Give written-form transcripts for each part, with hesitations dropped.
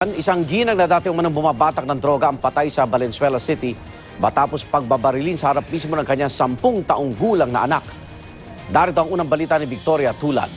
Isang ginang na dati umanong bumabatak ng droga ang patay sa Valenzuela City matapos pagbabarilin sa harap mismo ng kanyang 10 taong gulang na anak. Darito ang unang balita ni Victoria Tulad.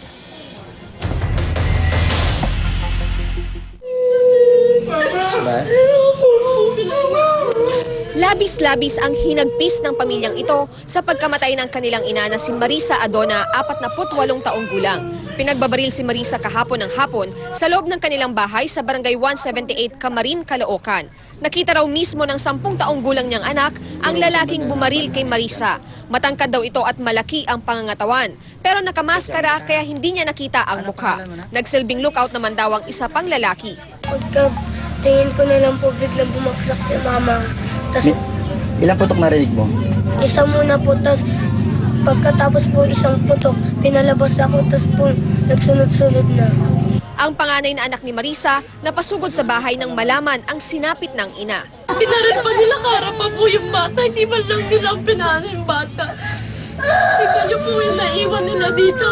Labis-labis ang hinagpis ng pamilyang ito sa pagkamatay ng kanilang ina na si Marisa Adona, 48 taong gulang. Pinagbabaril si Marisa kahapon ng hapon sa loob ng kanilang bahay sa Barangay 178 Camarin, Caloocan. Nakita raw mismo ng 10 taong gulang niyang anak ang lalaking bumaril kay Marisa. Matangkad daw ito at malaki ang pangangatawan. Pero nakamaskara kaya hindi niya nakita ang mukha. Nagsilbing lookout naman daw ang isa pang lalaki. Pagkatingin ko na lang po, biglang bumaksak si mama. Tas, Ilang putok narinig mo? isa muna po, tas pagkatapos po isang putok, pinalabas ako, tas po nagsunod-sunod na. Ang panganay na anak ni Marisa napasugod sa bahay nang malaman ang sinapit ng ina. Pinaral pa nila pa po yung bata, hindi man lang nilang pinano yung bata. Hindi niyo po yung naiwan nila dito.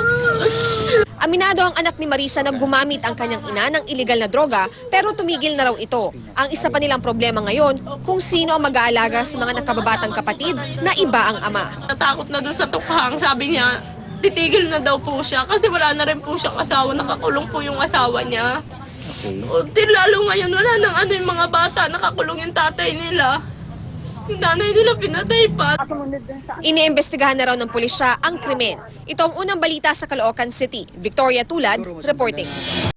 Aminado ang anak ni Marisa na gumamit ang kanyang ina ng iligal na droga pero tumigil na raw ito. Ang isa pa nilang problema ngayon kung sino ang mag-aalaga sa mga nakababatang kapatid na iba ang ama. Natakot na doon sa tukhang, sabi niya, titigil na daw po siya kasi wala na rin po siyang asawa, nakakulong po yung asawa niya. Okay. Lalo ngayon wala nang yung mga bata, nakakulong yung tatay nila. Yung nanay nila pinatay pa. Iniimbestigahan na raw ng pulisya ang krimen. Ito ang unang balita sa Caloocan City. Victoria Tulad, reporting.